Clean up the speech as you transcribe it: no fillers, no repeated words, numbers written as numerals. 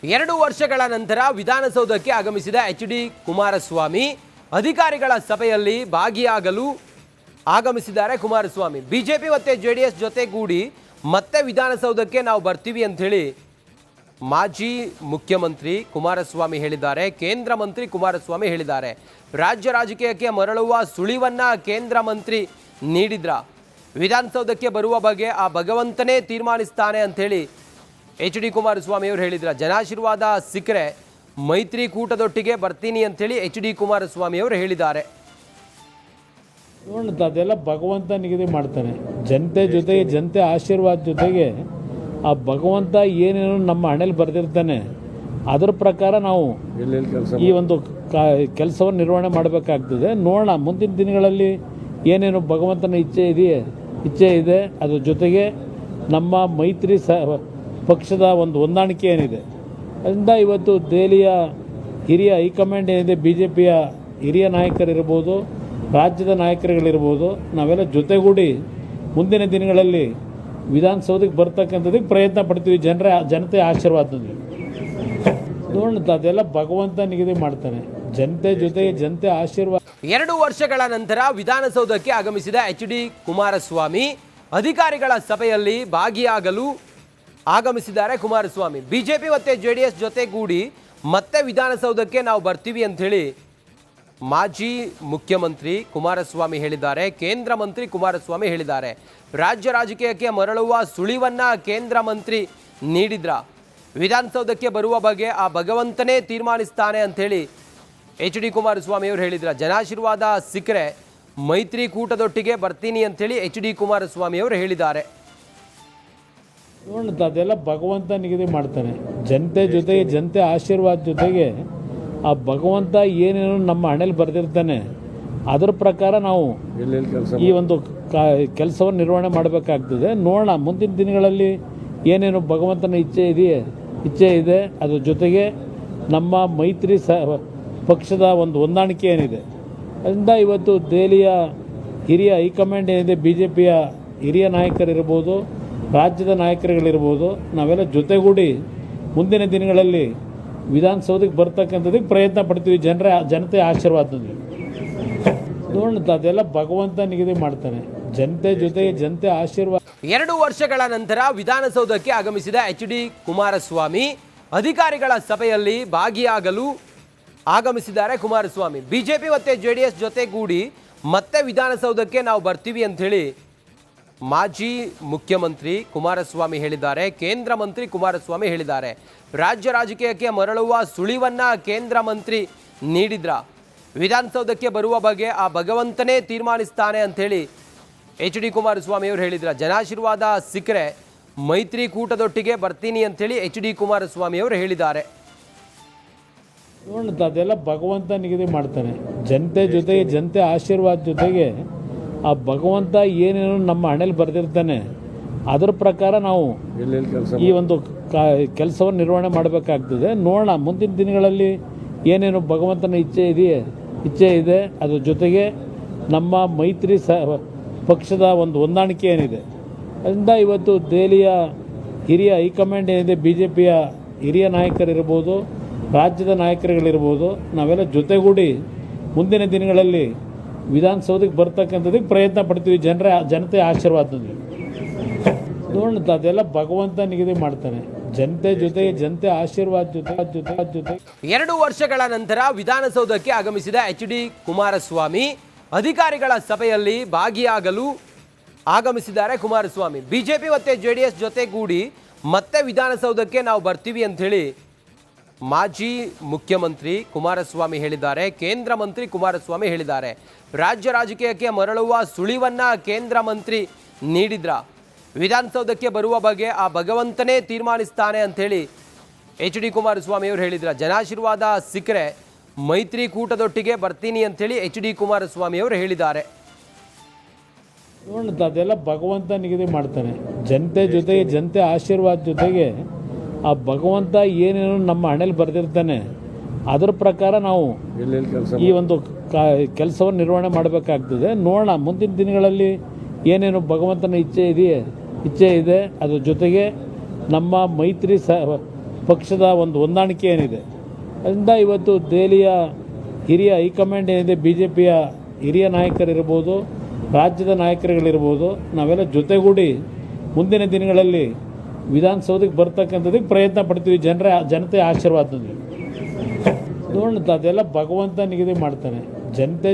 2 ವರ್ಷಗಳ ನಂತರ ವಿಧಾನಸೌಧಕ್ಕೆ ಆಗಮಿಸಿದ ಎಚ್.ಡಿ. ಕುಮಾರಸ್ವಾಮಿ ಅಧಿಕಾರಿಗಳ ಸಭೆಯಲ್ಲಿ ಭಾಗಿಯಾಗಲು ಆಗಮಿಸಿದ್ದಾರೆ. ಕುಮಾರಸ್ವಾಮಿ ಬಿಜೆಪಿ ಮತ್ತು ಜೆಡಿಎಸ್ ಜೊತೆಗೂಡಿ ಮತ್ತೆ ವಿಧಾನಸೌಧಕ್ಕೆ ನಾವು ಬರ್ತೀವಿ ಅಂತ ಹೇಳಿ ಮಾಜಿ ಮುಖ್ಯಮಂತ್ರಿ ಕುಮಾರಸ್ವಾಮಿ ಹೇಳಿದ್ದಾರೆ. ಕೇಂದ್ರ ಮಂತ್ರಿ ಕುಮಾರಸ್ವಾಮಿ ಹೇಳಿದ್ದಾರೆ. ರಾಜ್ಯ ರಾಜಕೀಯಕ್ಕೆ ಮರಳುವ ಸುಳಿವನ್ನ ಕೇಂದ್ರ ಮಂತ್ರಿ ನೀಡಿದ್ರ ವಿಧಾನಸೌಧಕ್ಕೆ ಬರುವ ಬಗ್ಗೆ ಆ ಭಗವಂತನೇ ತೀರ್ಮಾನಿಸ್ತಾನೆ ಅಂತ ಹೇಳಿ ಎಚ್.ಡಿ. ಕುಮಾರಸ್ವಾಮಿ ಅವರು ಹೇಳಿದ್ರ. ಜನಾಶೀರ್ವಾದ ಸಿಕ್ಕರೆ ಮೈತ್ರಿಕೂಟದೊಟ್ಟಿಗೆ ಬರ್ತೀನಿ ಅಂತ ಹೇಳಿ ಎಚ್.ಡಿ. ಕುಮಾರಸ್ವಾಮಿ ಅವರು ಹೇಳಿದ್ದಾರೆ. ಅದೆಲ್ಲ ಭಗವಂತ ನಿಗದಿ ಮಾಡ್ತಾನೆ. ಜನತೆ ಜೊತೆಗೆ ಜನತೆ ಆಶೀರ್ವಾದ ಜೊತೆಗೆ ಆ ಭಗವಂತ ಏನೇನು ನಮ್ಮ ಹಣೆಯಲ್ಲಿ ಬರೆದಿರ್ತಾನೆ ಅದರ ಪ್ರಕಾರ ನಾವು ಈ ಒಂದು ಕೆಲಸವನ್ನು ನಿರ್ವಹಣೆ ಮಾಡಬೇಕಾಗ್ತದೆ. ನೋಡೋಣ ಮುಂದಿನ ದಿನಗಳಲ್ಲಿ ಏನೇನು ಭಗವಂತನ ಇಚ್ಛೆ ಇದೆ ಅದ್ರ ಜೊತೆಗೆ ನಮ್ಮ ಮೈತ್ರಿ ಪಕ್ಷದ ಒಂದು ಹೊಂದಾಣಿಕೆ ಏನಿದೆ ಅದರಿಂದ ಇವತ್ತು ದೆಹಲಿಯ ಹಿರಿಯ ಹೈಕಮಾಂಡ್ ಏನಿದೆ, BJPಯ ಹಿರಿಯ ನಾಯಕರಿರ್ಬೋದು, ರಾಜ್ಯದ ನಾಯಕರುಗಳಿರ್ಬೋದು, ನಾವೆಲ್ಲ ಜೊತೆಗೂಡಿ ಮುಂದಿನ ದಿನಗಳಲ್ಲಿ ವಿಧಾನಸೌಧಕ್ಕೆ ಬರ್ತಕ್ಕಂಥದ್ದಕ್ಕೆ ಪ್ರಯತ್ನ ಪಡ್ತೀವಿ. ಜನತೆ ಆಶೀರ್ವಾದದಲ್ಲಿ ನೋಡೋಣ. ಅದೆಲ್ಲ ಭಗವಂತ ನಿಗದಿ ಮಾಡ್ತಾನೆ. ಜನತೆ ಜೊತೆಗೆ ಜನತೆ ಆಶೀರ್ವಾದ. 2 ವರ್ಷಗಳ ನಂತರ ವಿಧಾನಸೌಧಕ್ಕೆ ಆಗಮಿಸಿದ ಎಚ್.ಡಿ. ಕುಮಾರಸ್ವಾಮಿ ಅಧಿಕಾರಿಗಳ ಸಭೆಯಲ್ಲಿ ಭಾಗಿಯಾಗಲು ಆಗಮಿಸಿದ್ದಾರೆ. ಕುಮಾರಸ್ವಾಮಿ ಬಿಜೆಪಿ ಮತ್ತು ಜೆಡಿಎಸ್ ಜೊತೆಗೂಡಿ ಮತ್ತೆ ವಿಧಾನಸೌಧಕ್ಕೆ ನಾವು ಬರ್ತೀವಿ ಅಂತ ಹೇಳಿ ಮಾಜಿ ಮುಖ್ಯಮಂತ್ರಿ ಕುಮಾರಸ್ವಾಮಿ ಹೇಳಿದ್ದಾರೆ. ಕೇಂದ್ರ ಮಂತ್ರಿ ಕುಮಾರಸ್ವಾಮಿ ಹೇಳಿದ್ದಾರೆ. ರಾಜ್ಯ ರಾಜಕೀಯಕ್ಕೆ ಮರಳುವ ಸುಳಿವನ್ನ ಕೇಂದ್ರ ಮಂತ್ರಿ ನೀಡಿದ್ರ ವಿಧಾನಸೌಧಕ್ಕೆ ಬರುವ ಬಗ್ಗೆ ಆ ಭಗವಂತನೇ ತೀರ್ಮಾನಿಸ್ತಾನೆ ಅಂತ ಹೇಳಿ ಎಚ್.ಡಿ. ಕುಮಾರಸ್ವಾಮಿ ಅವರು ಹೇಳಿದ್ರ. ಜನಾಶೀರ್ವಾದ ಸಿಕ್ಕರೆ ಮೈತ್ರಿಕೂಟದೊಟ್ಟಿಗೆ ಬರ್ತೀನಿ ಅಂತ ಹೇಳಿ ಎಚ್.ಡಿ. ಕುಮಾರಸ್ವಾಮಿ ಅವರು ಹೇಳಿದ್ದಾರೆ. ನೋಡೋಣ. ಅದೆಲ್ಲ ಭಗವಂತ ನಿಗದಿ ಮಾಡ್ತಾನೆ. ಜನತೆ ಜೊತೆಗೆ ಜನತೆ ಆಶೀರ್ವಾದ ಜೊತೆಗೆ ಆ ಭಗವಂತ ಏನೇನು ನಮ್ಮ ಹಣೆಯಲ್ಲಿ ಬರೆದಿರ್ತಾನೆ ಅದರ ಪ್ರಕಾರ ನಾವು ಈ ಒಂದು ಕೆಲಸವನ್ನು ನಿರ್ವಹಣೆ ಮಾಡಬೇಕಾಗ್ತದೆ. ನೋಡೋಣ ಮುಂದಿನ ದಿನಗಳಲ್ಲಿ ಏನೇನು ಭಗವಂತನ ಇಚ್ಛೆ ಇದೆ ಅದ್ರ ಜೊತೆಗೆ ನಮ್ಮ ಮೈತ್ರಿ ಪಕ್ಷದ ಒಂದು ಹೊಂದಾಣಿಕೆ ಏನಿದೆ ಅದರಿಂದ ಇವತ್ತು ದೆಹಲಿಯ ಹಿರಿಯ ಹೈಕಮಾಂಡ್ ಏನಿದೆ, BJPಯ ಹಿರಿಯ ನಾಯಕರಿರ್ಬೋದು, ರಾಜ್ಯದ ನಾಯಕರುಗಳಿರ್ಬೋದು, ನಾವೆಲ್ಲ ಜೊತೆಗೂಡಿ ಮುಂದಿನ ದಿನಗಳಲ್ಲಿ ವಿಧಾನಸೌಧಕ್ಕೆ ಬರ್ತಕ್ಕಂಥದ್ದಕ್ಕೆ ಪ್ರಯತ್ನ ಪಡ್ತೀವಿ. ಜನತೆ ಆಶೀರ್ವಾದದಲ್ಲಿ ನೋಡೋಣ. ಅದೆಲ್ಲ ಭಗವಂತ ನಿಗದಿ ಮಾಡ್ತಾನೆ. ಜನತೆ ಜೊತೆಗೆ ಜನತೆ ಆಶೀರ್ವಾದ. 2 ವರ್ಷಗಳ ನಂತರ ವಿಧಾನಸೌಧಕ್ಕೆ ಆಗಮಿಸಿದ ಎಚ್.ಡಿ. ಕುಮಾರಸ್ವಾಮಿ ಅಧಿಕಾರಿಗಳ ಸಭೆಯಲ್ಲಿ ಭಾಗಿಯಾಗಲು ಆಗಮಿಸಿದ್ದಾರೆ. ಕುಮಾರಸ್ವಾಮಿ ಬಿಜೆಪಿ ಮತ್ತು ಜೆಡಿಎಸ್ ಜೊತೆಗೂಡಿ ಮತ್ತೆ ವಿಧಾನಸೌಧಕ್ಕೆ ನಾವು ಬರ್ತೀವಿ ಅಂತ ಹೇಳಿ ಮಾಜಿ ಮುಖ್ಯಮಂತ್ರಿ ಕುಮಾರಸ್ವಾಮಿ ಹೇಳಿದ್ದಾರೆ. ಕೇಂದ್ರ ಮಂತ್ರಿ ಕುಮಾರಸ್ವಾಮಿ ಹೇಳಿದ್ದಾರೆ. ರಾಜ್ಯ ರಾಜಕೀಯಕ್ಕೆ ಮರಳುವ ಸುಳಿವನ್ನ ಕೇಂದ್ರ ಮಂತ್ರಿ ನೀಡಿದ್ರ ವಿಧಾನಸೌಧಕ್ಕೆ ಬರುವ ಬಗ್ಗೆ ಆ ಭಗವಂತನೇ ತೀರ್ಮಾನಿಸ್ತಾನೆ ಅಂತ ಹೇಳಿ ಎಚ್.ಡಿ. ಕುಮಾರಸ್ವಾಮಿ ಅವರು ಹೇಳಿದ್ರ. ಜನಾಶೀರ್ವಾದ ಸಿಕ್ಕರೆ ಮೈತ್ರಿಕೂಟದೊಟ್ಟಿಗೆ ಬರ್ತೀನಿ ಅಂತ ಹೇಳಿ ಎಚ್.ಡಿ. ಕುಮಾರಸ್ವಾಮಿ ಅವರು ಹೇಳಿದ್ದಾರೆ. ನೋಡೋಣ. ಅದೆಲ್ಲ ಭಗವಂತ ನಿಗದಿ ಮಾಡ್ತಾನೆ. ಜನತೆ ಜೊತೆಗೆ ಜನತೆ ಆಶೀರ್ವಾದ ಜೊತೆಗೆ ಆ ಭಗವಂತ ಏನೇನು ನಮ್ಮ ಹಣೆಯಲ್ಲಿ ಬರೆದಿರ್ತಾನೆ ಅದರ ಪ್ರಕಾರ ನಾವು ಈ ಒಂದು ಕೆಲಸವನ್ನು ನಿರ್ವಹಣೆ ಮಾಡಬೇಕಾಗ್ತದೆ. ನೋಡೋಣ ಮುಂದಿನ ದಿನಗಳಲ್ಲಿ ಏನೇನು ಭಗವಂತನ ಇಚ್ಛೆ ಇದೆ ಅದ್ರ ಜೊತೆಗೆ ನಮ್ಮ ಮೈತ್ರಿ ಪಕ್ಷದ ಒಂದು ಹೊಂದಾಣಿಕೆ ಏನಿದೆ ಅದರಿಂದ ಇವತ್ತು ದೆಹಲಿಯ ಹಿರಿಯ ಹೈಕಮಾಂಡ್ ಏನಿದೆ, BJPಯ ಹಿರಿಯ ನಾಯಕರಿರ್ಬೋದು, ರಾಜ್ಯದ ನಾಯಕರುಗಳಿರ್ಬೋದು, ನಾವೆಲ್ಲ ಜೊತೆಗೂಡಿ ಮುಂದಿನ ದಿನಗಳಲ್ಲಿ ವಿಧಾನಸೌಧಕ್ಕೆ ಬರ್ತಕ್ಕಂಥದ್ದಕ್ಕೆ ಪ್ರಯತ್ನ ಪಡ್ತೀವಿ. ಜನತೆ ಆಶೀರ್ವಾದದಲ್ಲಿ ನೋಡೋಣ. ಅದೆಲ್ಲ ಭಗವಂತ ನಿಗದಿ ಮಾಡ್ತಾನೆ. ಜನತೆ ಜೊತೆಗೆ ಜನತೆ ಆಶೀರ್ವಾದ ಜೊತೆ 2 ವರ್ಷಗಳ ನಂತರ ವಿಧಾನಸೌಧಕ್ಕೆ ಆಗಮಿಸಿದ ಎಚ್.ಡಿ. ಕುಮಾರಸ್ವಾಮಿ ಅಧಿಕಾರಿಗಳ ಸಭೆಯಲ್ಲಿ ಭಾಗಿಯಾಗಲು ಆಗಮಿಸಿದ್ದಾರೆ. ಕುಮಾರಸ್ವಾಮಿ ಬಿಜೆಪಿ ಮತ್ತು ಜೆಡಿಎಸ್ ಜೊತೆಗೂಡಿ ಮತ್ತೆ ವಿಧಾನಸೌಧಕ್ಕೆ ನಾವು ಬರ್ತೀವಿ ಅಂತ ಹೇಳಿ ಮಾಜಿ ಮುಖ್ಯಮಂತ್ರಿ ಕುಮಾರಸ್ವಾಮಿ ಹೇಳಿದ್ದಾರೆ. ಕೇಂದ್ರ ಮಂತ್ರಿ ಕುಮಾರಸ್ವಾಮಿ ಹೇಳಿದ್ದಾರೆ. ರಾಜ್ಯ ರಾಜಕೀಯಕ್ಕೆ ಮರಳುವ ಸುಳಿವನ್ನ ಕೇಂದ್ರ ಮಂತ್ರಿ ನೀಡಿದ್ರ ವಿಧಾನಸೌಧಕ್ಕೆ ಬರುವ ಬಗ್ಗೆ ಆ ಭಗವಂತನೇ ತೀರ್ಮಾನಿಸ್ತಾನೆ ಅಂತ ಹೇಳಿ ಎಚ್.ಡಿ. ಕುಮಾರಸ್ವಾಮಿ ಅವರು ಹೇಳಿದ್ರ. ಜನಾಶೀರ್ವಾದ ಸಿಕ್ಕರೆ ಮೈತ್ರಿಕೂಟದೊಟ್ಟಿಗೆ ಬರ್ತೀನಿ ಅಂತ ಹೇಳಿ ಎಚ್.ಡಿ. ಕುಮಾರಸ್ವಾಮಿ ಅವರು ಹೇಳಿದ್ದಾರೆ. ನೋಡೋಣ. ಅದೆಲ್ಲ ಭಗವಂತ ನಿಗದಿ ಮಾಡ್ತಾನೆ. ಜನತೆ ಜೊತೆಗೆ ಜನತೆ ಆಶೀರ್ವಾದ ಜೊತೆಗೆ ಆ ಭಗವಂತ ಏನೇನು ನಮ್ಮ ಹಣೆಯಲ್ಲಿ ಬರೆದಿರ್ತಾನೆ ಅದರ ಪ್ರಕಾರ ನಾವು ಈ ಒಂದು ಕೆಲಸವನ್ನು ನಿರ್ವಹಣೆ ಮಾಡಬೇಕಾಗ್ತದೆ. ನೋಡೋಣ ಮುಂದಿನ ದಿನಗಳಲ್ಲಿ ಏನೇನು ಭಗವಂತನ ಇಚ್ಛೆ ಇದೆ ಅದ್ರ ಜೊತೆಗೆ ನಮ್ಮ ಮೈತ್ರಿ ಪಕ್ಷದ ಒಂದು ಹೊಂದಾಣಿಕೆ ಏನಿದೆ ಅದರಿಂದ ಇವತ್ತು ದೆಹಲಿಯ ಹಿರಿಯ ಹೈಕಮಾಂಡ್ ಏನಿದೆ ಬಿ ಜೆ ಪಿಯ ಹಿರಿಯ ನಾಯಕರಿರ್ಬೋದು, ರಾಜ್ಯದ ನಾಯಕರುಗಳಿರ್ಬೋದು, ನಾವೆಲ್ಲ ಜೊತೆಗೂಡಿ ಮುಂದಿನ ದಿನಗಳಲ್ಲಿ ವಿಧಾನಸೌಧಕ್ಕೆ ಬರ್ತಕ್ಕಂಥದ್ದಕ್ಕೆ ಪ್ರಯತ್ನ ಪಡ್ತೀವಿ. ಜನತೆಯ ಆಶೀರ್ವಾದದಲ್ಲಿ ನೋಡೋಣ, ಅದೆಲ್ಲ ಭಗವಂತ ನಿಗದಿ ಮಾಡ್ತಾನೆ. ಜನತೆ